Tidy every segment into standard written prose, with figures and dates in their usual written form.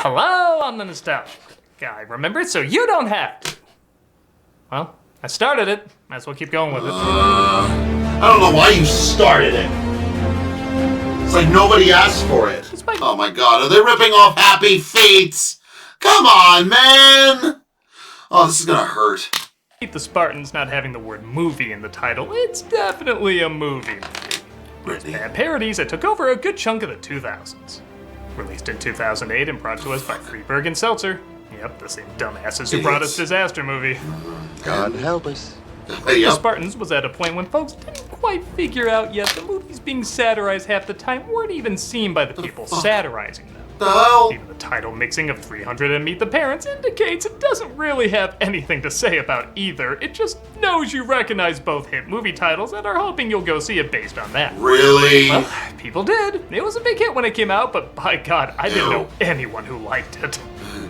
Hello, I'm the nostalgia guy. Remember it so you don't have to. Well, I started it. Might as well keep going with it. I don't know why you started it. It's like nobody asked for it. Oh my god, are they ripping off Happy Feet? Come on, man! Oh, this is gonna hurt. Meet the Spartans not having the word movie in the title. It's definitely a movie. There's bad parodies that took over a good chunk of the 2000s. Released in 2008 and brought to us by Freeberg and Seltzer. Yep, the same dumbasses who brought us Disaster Movie. God help us. The Spartans was at a point when folks didn't quite figure out yet the movies being satirized half the time weren't even seen by the people satirizing them. The hell? Even the title mixing of 300 and Meet the Parents indicates it doesn't really have anything to say about either. It just knows you recognize both hit movie titles and are hoping you'll go see it based on that. Really? Well, people did. It was a big hit when it came out, but by God, I didn't know anyone who liked it.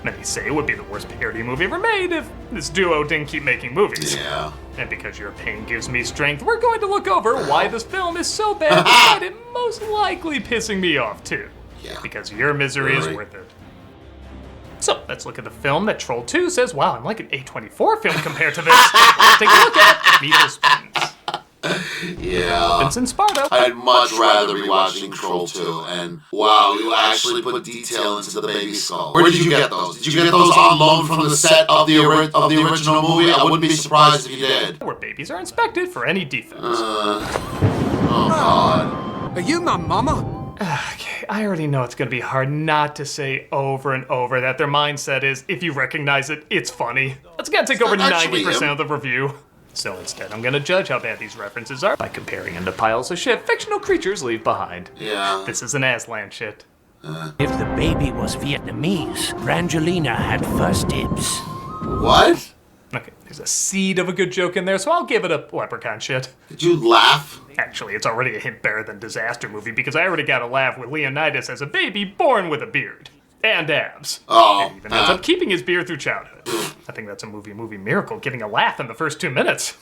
Many say it would be the worst parody movie ever made if this duo didn't keep making movies. Yeah. And because your pain gives me strength, we're going to look over why this film is so bad despite it most likely pissing me off too. Yeah. Because your misery is worth it. So, let's look at the film that Troll 2 says, wow, I'm like an A24 film compared to this. Let's take a look at Meet the Spartans. Yeah. Vincent Sparta. I'd much rather be watching Troll 2, and wow, you actually put detail into the baby skull. Where did you get those? Did you get those on loan from the set of the original movie? I wouldn't be surprised if you did. Where babies are inspected for any defects. Oh god. Are you my mama? Okay, I already know it's gonna be hard not to say over and over that their mindset is, if you recognize it, it's funny. That's gonna take over 90% of the review. So instead, I'm gonna judge how bad these references are by comparing them to piles of shit fictional creatures leave behind. Yeah. This is an Aslan shit. If the baby was Vietnamese, Brangelina had first dibs. What? Okay, there's a seed of a good joke in there, so I'll give it a leprechaun shit. Did you laugh? Actually, it's already a hint better than Disaster Movie because I already got a laugh with Leonidas as a baby born with a beard. And abs. Oh. And even ends up keeping his beard through childhood. I think that's a movie miracle, getting a laugh in the first 2 minutes.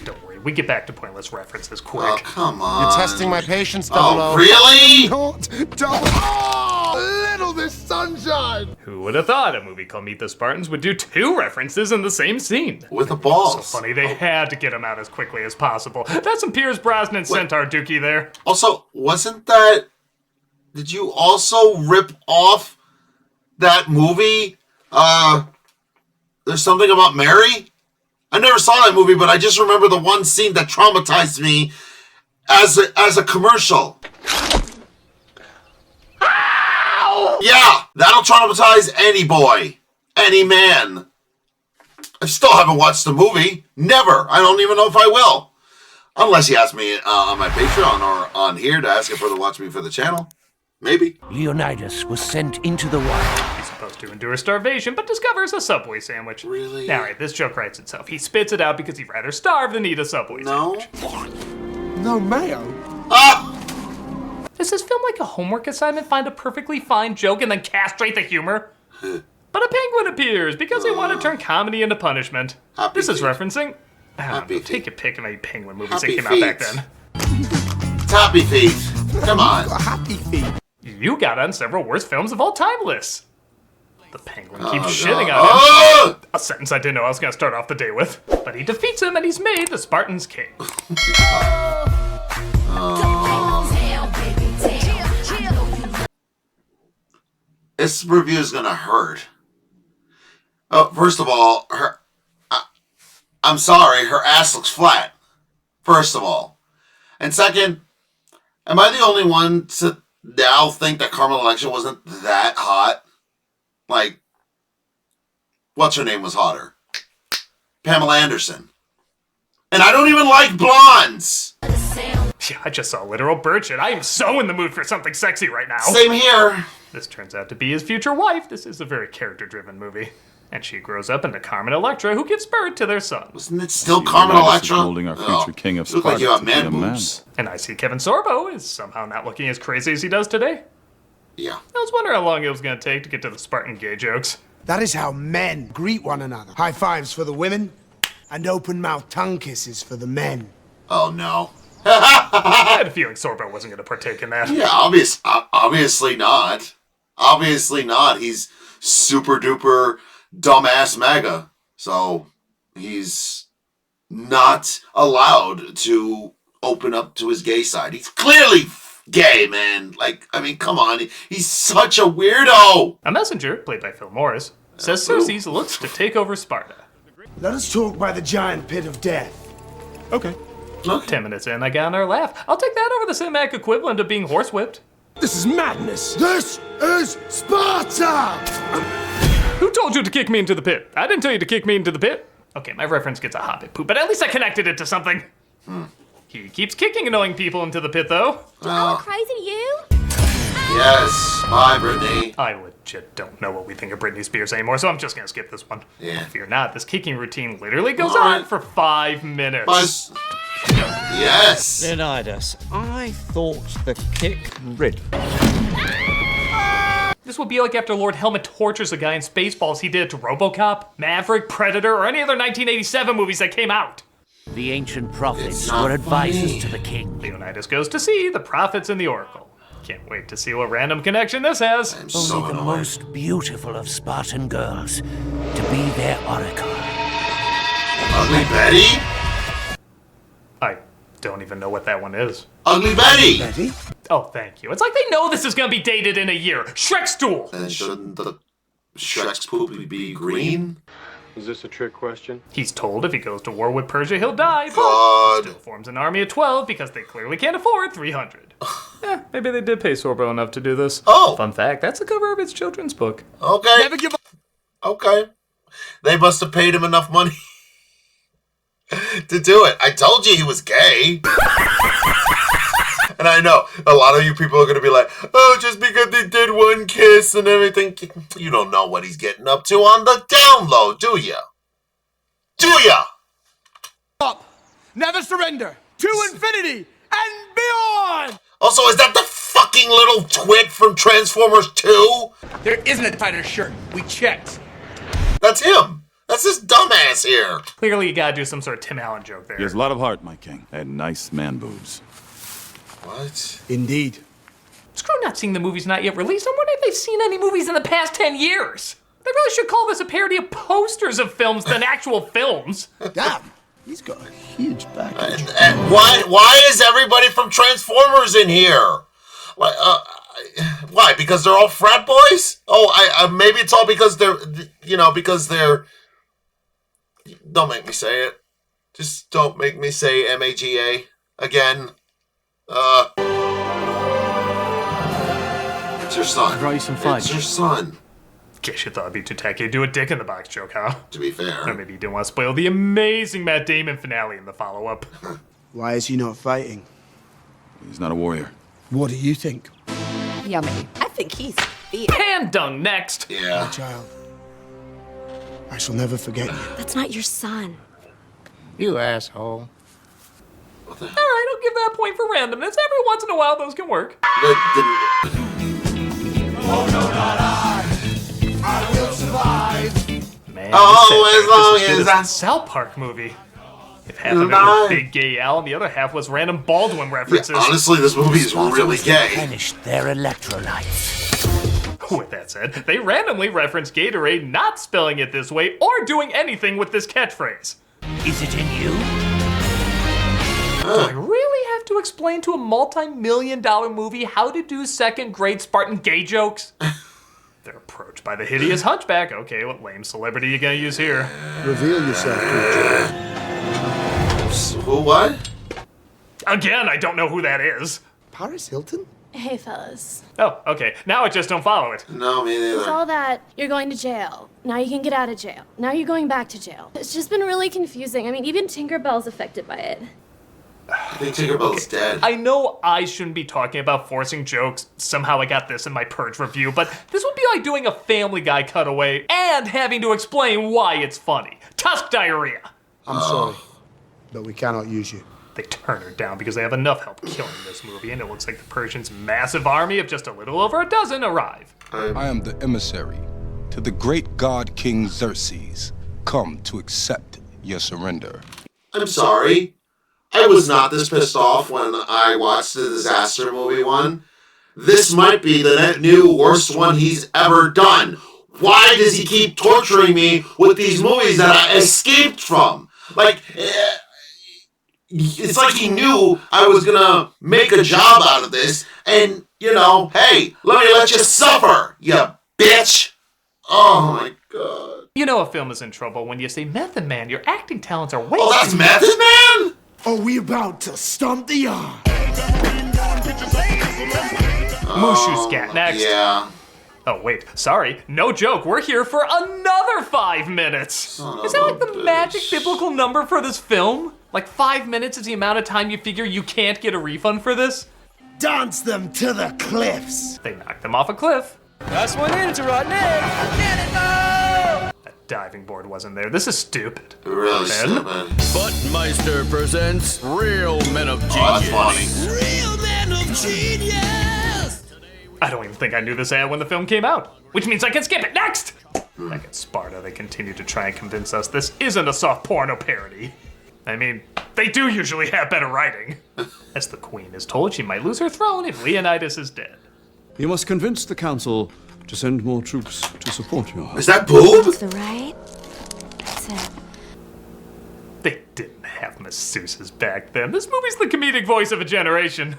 Don't worry, we get back to pointless references quick. Oh, come on. You're testing my patience, Oh, really? Not double. Oh, little Miss Sunshine. Who would have thought a movie called Meet the Spartans would do 2 references in the same scene? With the balls. So funny, they had to get them out as quickly as possible. That's some Pierce Brosnan Centaur Dookie there. Also, wasn't that... Did you also rip off that movie? There's Something About Mary? I never saw that movie, but I just remember the one scene that traumatized me as a commercial. Ow! Yeah, that'll traumatize any boy, any man. I still haven't watched the movie. Never. I don't even know if I will. Unless you ask me on my Patreon or on here to ask if to watch me for the channel. Maybe. Leonidas was sent into the wild. He's supposed to endure starvation, but discovers a Subway sandwich. Really? Alright, this joke writes itself. He spits it out because he'd rather starve than eat a Subway sandwich. No mayo. Ah! Does this film like a homework assignment find a perfectly fine joke and then castrate the humor? But a penguin appears because they want to turn comedy into punishment. Happy This is Feet. referencing... I don't Happy know, Feet. take a pick of any penguin movies Happy that came out back Feet. then. It's Happy Feet. Come on. Happy feet. You got on several worst films of all time lists. The penguin keeps shitting God. on him. Ah! A sentence I didn't know I was going to start off the day with. But he defeats him and he's made the Spartans king. This review is gonna hurt. Oh, first of all, I'm sorry, her ass looks flat. First of all. And second, am I the only one to now think that Carmen Electra wasn't that hot? Like, what's her name was hotter? Pamela Anderson. And I don't even like blondes! Yeah, I just saw literal bird shit. I am so in the mood for something sexy right now. Same here. This turns out to be his future wife. This is a very character-driven movie. And she grows up into Carmen Electra, who gives birth to their son. Wasn't it still Carmen Electra? Holding our future king of you look like you Sparta got to man be a man. boobs. And I see Kevin Sorbo is somehow not looking as crazy as he does today. Yeah. I was wondering how long it was going to take to get to the Spartan gay jokes. That is how men greet one another. High fives for the women, and open-mouth tongue kisses for the men. Oh no. I had a feeling Sorbo wasn't going to partake in that. Yeah, obviously not. Obviously not. He's super duper dumbass MAGA. So he's not allowed to open up to his gay side. He's clearly gay, man. Like, I mean, come on. He's such a weirdo. A messenger, played by Phil Morris, says Cersei looks to take over Sparta. Let us talk by the giant pit of death. Okay. 10 minutes in, I got another laugh. I'll take that over the cinematic equivalent of being horsewhipped. This is madness. This is Sparta! Who told you to kick me into the pit? I didn't tell you to kick me into the pit. Okay, my reference gets a hobbit poop, but at least I connected it to something. He keeps kicking annoying people into the pit, though. Crazy you? Yes. Bye, Brittany. I legit don't know what we think of Britney Spears anymore, so I'm just gonna skip this one. Yeah. Fear not, this kicking routine literally goes All right. on for 5 minutes. Buzz. Yes. Leonidas, I thought the kick rid. This would be like after Lord Helmet tortures a guy in Spaceballs he did to RoboCop, Maverick, Predator, or any other 1987 movies that came out. The ancient prophets It's not were advisors funny. to the king. Leonidas goes to see the prophets and the oracle. Can't wait to see what random connection this has. I'm so Only the annoyed. most beautiful of Spartan girls to be their oracle. Ugly Betty? I don't even know what that one is. Ugly Betty! Betty? Oh, thank you. It's like they know this is gonna be dated in a year. Shrek stool! And shouldn't the Shrek's poop be green? Is this a trick question? He's told if he goes to war with Persia, he'll die, but God. still forms an army of 12 because they clearly can't afford 300. Maybe they did pay Sorbo enough to do this. Oh. Fun fact, that's the cover of his children's book. Okay. Never give up. Okay. They must have paid him enough money to do it. I told you he was gay. And I know a lot of you people are going to be like, oh, just because they did one kiss and everything. You don't know what he's getting up to on the down low, do you? Do ya? Up. Never surrender. To infinity and beyond. Also, is that the fucking little twit from Transformers 2? There isn't a tighter shirt. We checked. That's him. That's this dumbass here. Clearly you gotta do some sort of Tim Allen joke there. He has a lot of heart, my king, and nice man boobs. What? Indeed. Screw not seeing the movies not yet released. I'm wondering if they've seen any movies in the past 10 years. They really should call this a parody of posters of films than actual films. Damn. He's got a huge package. And why is everybody from Transformers in here? Why? Because they're all frat boys? Oh, maybe it's all because they're, don't make me say it. Just don't make me say MAGA again. It's your son. Brought you some fudge. It's your son, Guess you thought it'd be too tacky to do a dick in the box joke, huh? to be Or fair. maybe you didn't want to spoil the amazing Matt Damon finale in the follow-up. Why is he not fighting? He's not a warrior. What do you think? Yummy. I think he's fierce. Pan dung next. Yeah. Child, I shall never forget you. That's not your son. You asshole. What the hell? All right, I'll give that point for randomness. Every once in a while, those can work. Man, Oh, as long this was as good I- a South Park movie. If half of it was Big Gay Al and the other half was random Baldwin references. Honestly, this movie is really gay. Replenished their electrolytes. With that said, they randomly reference Gatorade not spelling it this way or doing anything with this catchphrase. Is it in you? Do I really have to explain to a multi-million-dollar movie how to do second-grade Spartan gay jokes? They're approached by the hideous hunchback. Okay, what lame celebrity you gonna use here? Reveal yourself, creature. Who? What? Again, I don't know who that is. Paris Hilton? Hey, fellas. Oh, okay. Now I just don't follow it. No, me It's neither. all that you're going to jail. Now you can get out of jail. Now you're going back to jail. It's just been really confusing. I mean, even Tinkerbell's affected by it. I think Tinkerbell's dead. I know I shouldn't be talking about forcing jokes. Somehow I got this in my Purge review, but this would be like doing a Family Guy cutaway and having to explain why it's funny. Tusk diarrhea. I'm sorry, but we cannot use you. They turn her down because they have enough help killing this movie, and it looks like the Persians' massive army of just a little over a dozen arrive. I am the emissary to the great god King Xerxes, come to accept your surrender. I'm sorry. I was not this pissed off when I watched the Disaster Movie one. this might be the new worst one he's ever done. Why does he keep torturing me with these movies that I escaped from? Like, it's like he knew I was gonna make a job out of this, and, you know, hey, let me let you suffer, you bitch! Oh my god. You know a film is in trouble when you say, Method Man, your acting talents are way Oh, that's Method Man? Are we about to stomp the yard? Mushu Scat next. Yeah. Oh, wait, sorry. No joke, we're here for another 5 minutes. Is that like the magic biblical number for this film? Like 5 minutes is the amount of time you figure you can't get a refund for this? Dance them to the cliffs. They knocked them off a cliff. Last one in, it's a rotten egg. Get it, though! That diving board wasn't there. This is stupid. Really Ben? stupid. Buttmeister presents Real Men of Genius. Oh, that's funny. Real men of genius! I don't even think I knew this ad when the film came out, which means I can skip it. Next! Back at Sparta, they continue to try and convince us this isn't a soft porno parody. I mean, they do usually have better writing. As the queen is told she might lose her throne if Leonidas is dead. You must convince the council to send more troops to support you. Is that boob? That's the right. That's it. They didn't have masseuses back then. This movie's the comedic voice of a generation.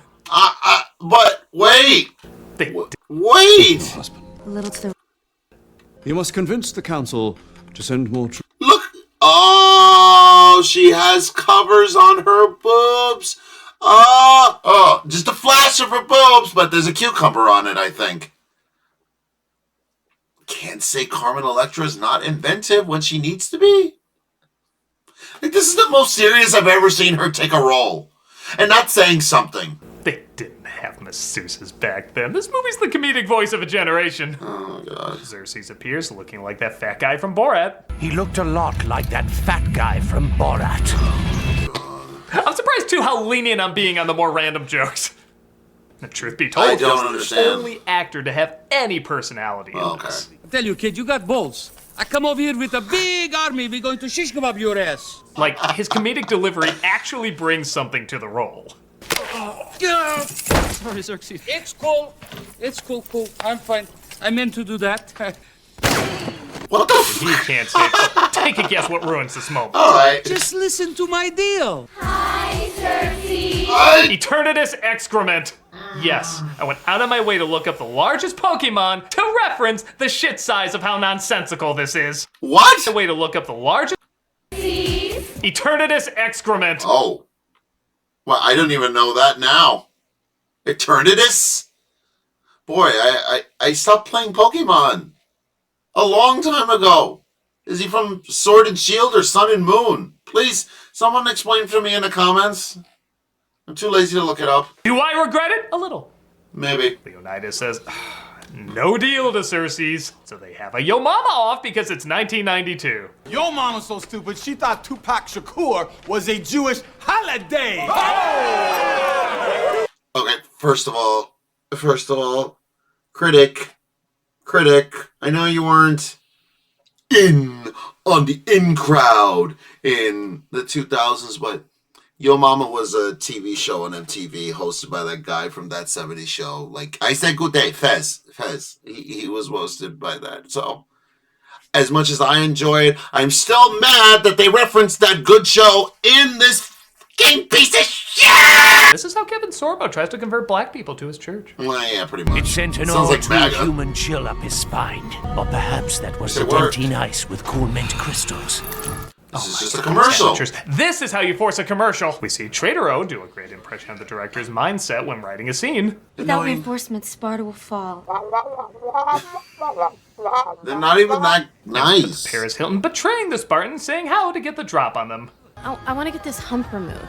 But wait! They did. Wait! Husband. A little to the You must convince the council to send more troops. Look! Oh, she has covers on her boobs. Oh, just a flash of her boobs, but there's a cucumber on it, I think. Can't say Carmen Electra is not inventive when she needs to be. Like, this is the most serious I've ever seen her take a role. And not saying something. They didn't have masseuses back then. This movie's the comedic voice of a generation. Oh, God. Xerxes appears looking like that fat guy from Borat. He looked a lot like that fat guy from Borat. I'm surprised, too, how lenient I'm being on the more random jokes. The truth be told, I don't he's understand. the only actor to have any personality in this. I tell you, kid, you got balls. I come over here with a big army. We're going to shish kebab your ass. Like, his comedic delivery actually brings something to the role. Sorry, Xerxes. It's cool. It's cool. I'm fine. I meant to do that. What the f- He can't say it. Take a guess what ruins this moment. Alright. Just listen to my deal. Eternatus excrement. Yes, I went out of my way to look up the largest Pokemon to reference the shit size of how nonsensical this is. What? The way to look up the largest Eternatus excrement. Oh. Well, I don't even know that now. Eternatus? Boy, I stopped playing Pokemon a long time ago. Is he from Sword and Shield or Sun and Moon? Please, someone explain to me in the comments. I'm too lazy to look it up. Do I regret it? A little. Maybe. Leonidas says, no deal to Xerxes. So they have a Yo Mama off because it's 1992. Your mama's so stupid, she thought Tupac Shakur was a Jewish holiday. Okay, first of all, Critic, I know you weren't on the in crowd in the 2000s, but Yo Mama was a TV show on MTV hosted by that guy from That 70s Show. Like, I said good day, Fez. He was hosted by that. So, as much as I enjoy it, I'm still mad that they referenced that good show in this fucking piece of shit! This is how Kevin Sorbo tries to convert black people to his church. Well, yeah, pretty much. It sent an Sounds like all-too MAGA. human chill up his spine. Or perhaps that was the It worked. dentin ice with cool mint crystals. This is just a commercial. Amateurs. This is how you force a commercial. We see Trader O do a great impression of the director's mindset when writing a scene. Without reinforcements, Sparta will fall. They're not even that nice. Paris Hilton betraying the Spartans, saying how to get the drop on them. I want to get this hump removed.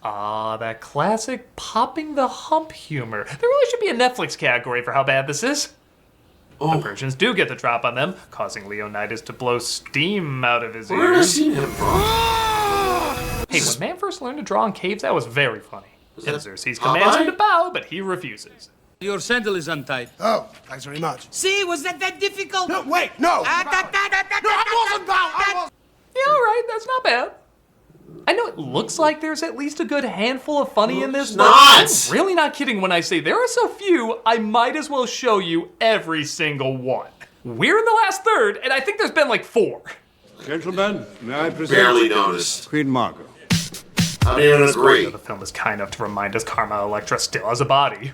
Ah, that classic popping the hump humor. There really should be a Netflix category for how bad this is. The Persians do get the drop on them, causing Leonidas to blow steam out of his ears. Where is he from? Hey, when man first learned to draw in caves, that was very funny. And Xerxes Popeye? commands him to bow, but he refuses. Your sandal is untied. Oh, thanks very much. See, was that difficult? No, wait, no! No, I wasn't bound! Yeah, all right, that's not bad. I know it looks like there's at least a good handful of funny in this, but not. I'm really not kidding when I say there are so few, I might as well show you every single one. We're in the last third, and I think there's been like 4. Gentlemen, may I present Barely noticed. Queen Margot. I don't even agree. The film is kind enough to remind us Karma Electra still has a body.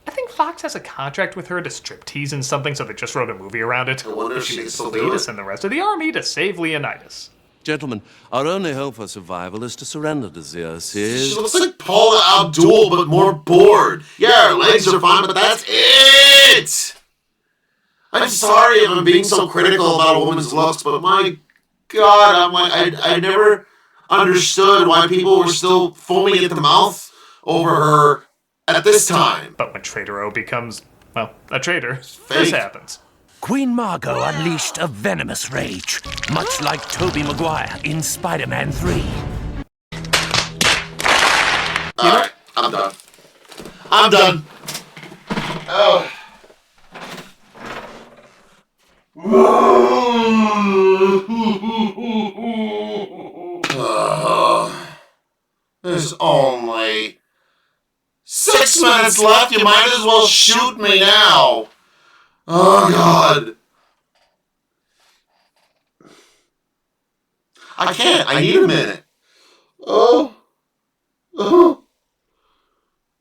I think Fox has a contract with her to striptease in something, so they just wrote a movie around it. I wonder if she can still do Leonidas it. and the rest of the army to save Leonidas. Gentlemen, our only hope for survival is to surrender to Zeus. She looks like Paula Abdul, but more bored. Yeah, her legs are fine, but that's it! I'm sorry if I'm being so critical about a woman's looks, but my God, I'm like, I never understood why people were still foaming at the mouth over her at this time. But when Trader O becomes, well, a traitor, this happens. Queen Margot unleashed a venomous rage, much like Tobey Maguire in Spider-Man 3. Alright, I'm done. I'm done. Oh. There's only 6 minutes left. You might as well shoot me now. Oh, God. I can't. I need a minute. Oh.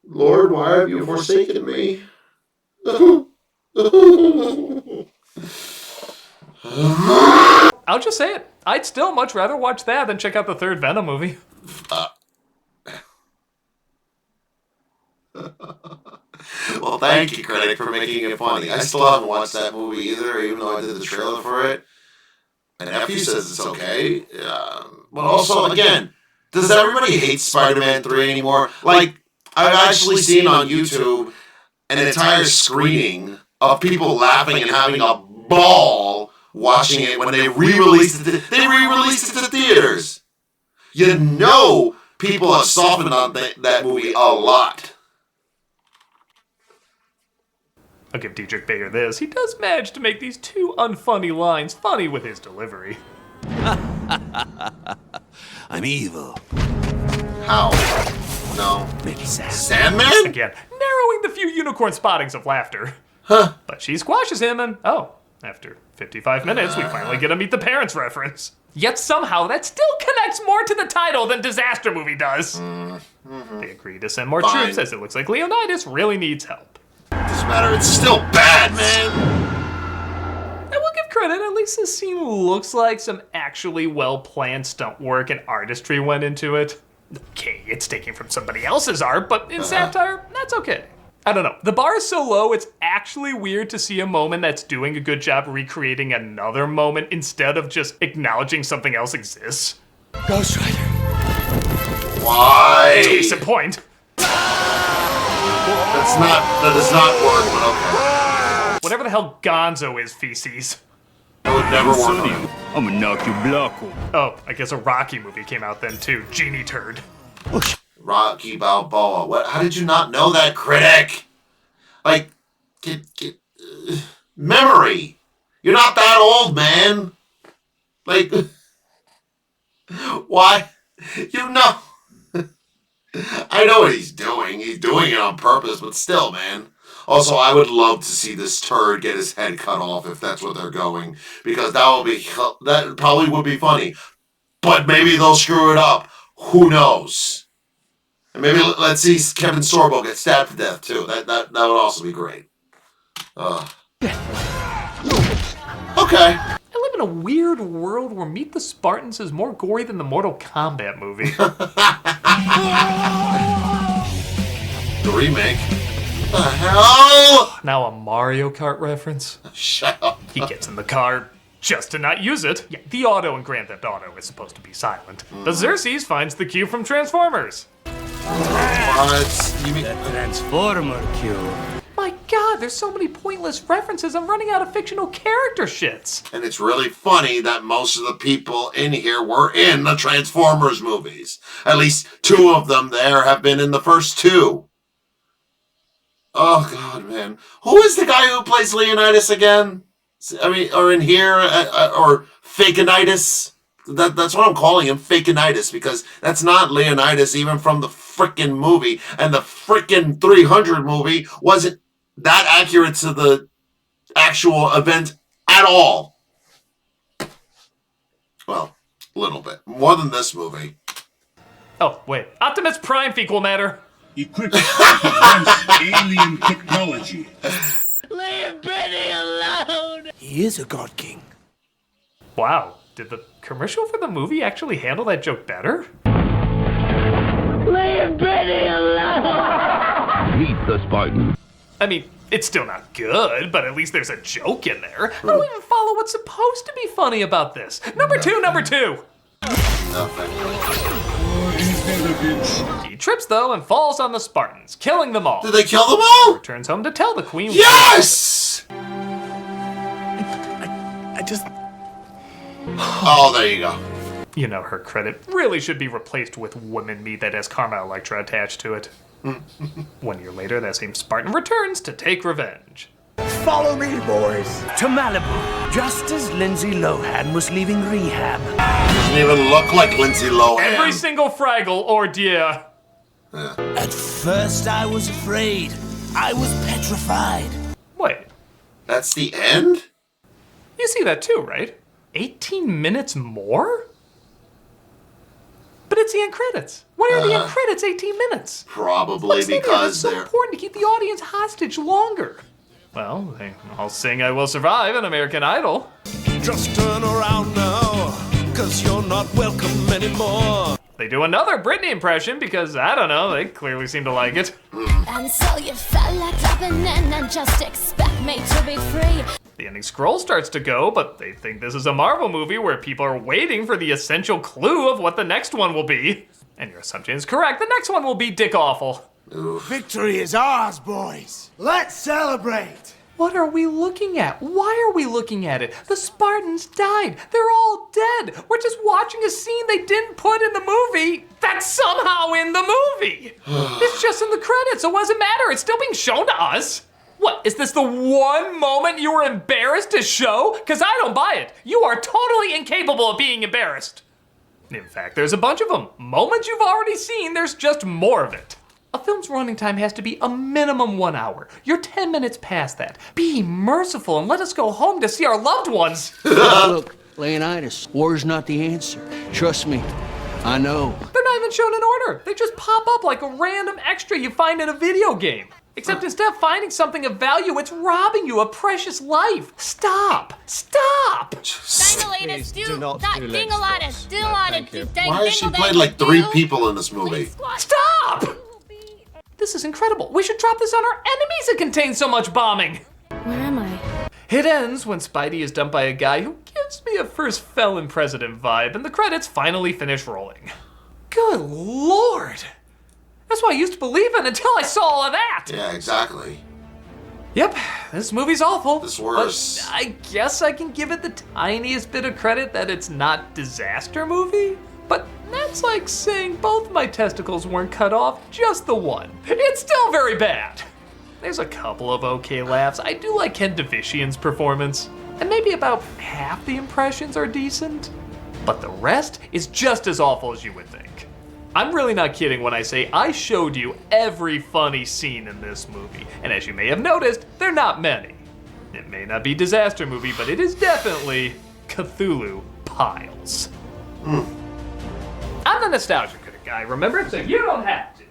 Lord, why have you forsaken me? I'll just say it. I'd still much rather watch that than check out the 3rd Venom movie. Well, thank you, Critic, for making it funny. I still haven't watched that movie either, even though I did the trailer for it. And nephew says it's okay. But also, again, does everybody hate Spider-Man 3 anymore? Like, I've actually seen on YouTube an entire screening of people laughing and having a ball watching it when they re-released it. They re-released it to the theaters. You know people have softened on that movie a lot. I'll give Dietrich Bader this. He does manage to make these 2 unfunny lines funny with his delivery. I'm evil. How? No. Maybe Sandman? Again, narrowing the few unicorn spottings of laughter. Huh. But she squashes him and, after 55 minutes, we finally get a Meet the Parents reference. Yet somehow that still connects more to the title than Disaster Movie does. They agree to send more troops as it looks like Leonidas really needs help. Doesn't matter, it's still bad, man. I will give credit, at least this scene looks like some actually well-planned stunt work and artistry went into it. Okay, it's taken from somebody else's art, but in satire, that's okay. I don't know. The bar is so low, it's actually weird to see a moment that's doing a good job recreating another moment instead of just acknowledging something else exists. Ghost Rider. Why? Case in point. That does not work, but okay. Whatever the hell Gonzo is, feces. It would never work. I'm gonna knock you block. Oh, I guess a Rocky movie came out then too. Genie turd. Rocky Balboa. What? How did you not know that, Critic? Like, memory. You're not that old, man. Like, why? You know. I know what he's doing. He's doing it on purpose, but still, man. Also, I would love to see this turd get his head cut off if that's what they're going, because that probably would be funny. But maybe they'll screw it up. Who knows? And maybe let's see Kevin Sorbo get stabbed to death too. That would also be great. Okay. I live in a weird world where Meet the Spartans is more gory than the Mortal Kombat movie. The remake. The hell? Now a Mario Kart reference? Shut up. He gets in the car just to not use it. Yeah, the auto in Grand Theft Auto is supposed to be silent. But Xerxes finds the cue from Transformers. What? You mean the Transformer cue? My God, there's so many pointless references. I'm running out of fictional character shits. And it's really funny that most of the people in here were in the Transformers movies. At least 2 of them there have been in the first 2. Oh, God, man. Who is the guy who plays Leonidas again? I mean, or in here, or Fakenitis. That's what I'm calling him, Fakenitis, because that's not Leonidas even from the frickin' movie. And the frickin' 300 movie wasn't that accurate to the actual event at all. Well, a little bit. More than this movie. Oh, wait. Optimus Prime fecal matter. Equipped with advanced alien technology. Leave Benny alone! He is a god king. Wow. Did the commercial for the movie actually handle that joke better? Leave Benny alone! Meet the Spartans. I mean, it's still not good, but at least there's a joke in there. I don't even follow what's supposed to be funny about this. Number two. He trips, though, and falls on the Spartans, killing them all. Did they kill them all? Returns home to tell the queen. Yes! I just... Oh, there you go. You know, her credit really should be replaced with woman meat that has Karma Electra attached to it. 1 year later, that same Spartan returns to take revenge. Follow me, boys. To Malibu, just as Lindsay Lohan was leaving rehab. Doesn't even look like Lindsay Lohan. Every single Fraggle ordeal. At first I was afraid. I was petrified. Wait, That's the end? you see that too, right? 18 minutes more? But it's the end credits. Why are the end credits 18 minutes? Probably What's in there because that's so they're... important to keep the audience hostage longer. Well, they all sing I Will Survive in American Idol. Just turn around now, 'cause you're not welcome anymore. They do another Britney impression because, I don't know, they clearly seem to like it. And so you felt like dropping in and just expect me to be free. The ending scroll starts to go, but they think this is a Marvel movie where people are waiting for the essential clue of what the next one will be. And your assumption is correct, the next one will be dick awful. Victory is ours, boys. Let's celebrate. What are we looking at? Why are we looking at it? The Spartans died. They're all dead. We're just watching a scene they didn't put in the movie that's somehow in the movie. It's just in the credits, so what does it matter? It's still being shown to us. What, is this the one moment you were embarrassed to show? Because I don't buy it. You are totally incapable of being embarrassed. In fact, there's a bunch of them. Moments you've already seen, there's just more of it. A film's running time has to be a minimum 1 hour. You're 10 minutes past that. Be merciful and let us go home to see our loved ones. Look, Leonidas, war's not the answer. Trust me, I know. They're not even shown in order. They just pop up like a random extra you find in a video game. Except instead of finding something of value, it's robbing you of precious life. Stop! Stop! Dingleitis, do not do Dingleitis, Why has she played like 3 people in this movie? Stop! This is incredible. We should drop this on our enemies. It contains so much bombing. Where am I? It ends when Spidey is dumped by a guy who gives me a first felon president vibe, and the credits finally finish rolling. Good Lord! That's what I used to believe in until I saw all of that! Yeah, exactly. Yep, this movie's awful. It's worse. But I guess I can give it the tiniest bit of credit that it's not disaster movie. But that's like saying both my testicles weren't cut off, just the one. It's still very bad. There's a couple of okay laughs. I do like Ken Davician's performance, and maybe about half the impressions are decent. But the rest is just as awful as you would think. I'm really not kidding when I say I showed you every funny scene in this movie, and as you may have noticed, they're not many. It may not be disaster movie, but it is definitely Cthulhu Piles. I'm the nostalgia critic guy, remember? So you don't have to.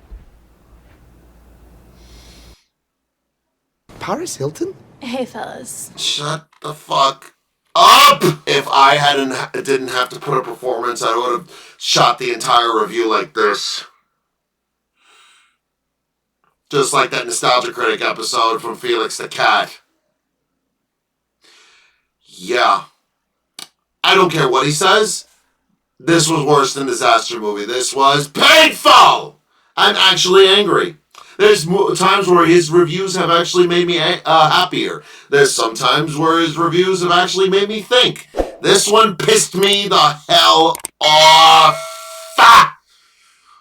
Paris Hilton? Hey, fellas. Shut the fuck up! If I didn't have to put a performance, I would have shot the entire review like this. Just like that Nostalgia Critic episode from Felix the Cat. Yeah. I don't care what he says. This was worse than Disaster Movie. This was painful! I'm actually angry. There's times where his reviews have actually made me happier. There's some times where his reviews have actually made me think. This one pissed me the hell off. Ah!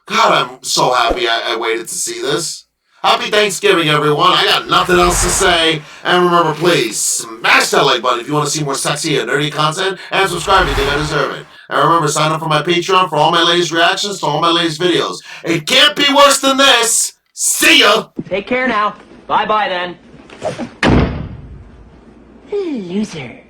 God, I'm so happy I waited to see this. Happy Thanksgiving, everyone. I got nothing else to say. And remember, please, smash that like button if you want to see more sexy and nerdy content, and subscribe if you think I deserve it. And remember, sign up for my Patreon for all my latest reactions to all my latest videos. It can't be worse than this. See ya! Take care now. Bye-bye then. Loser.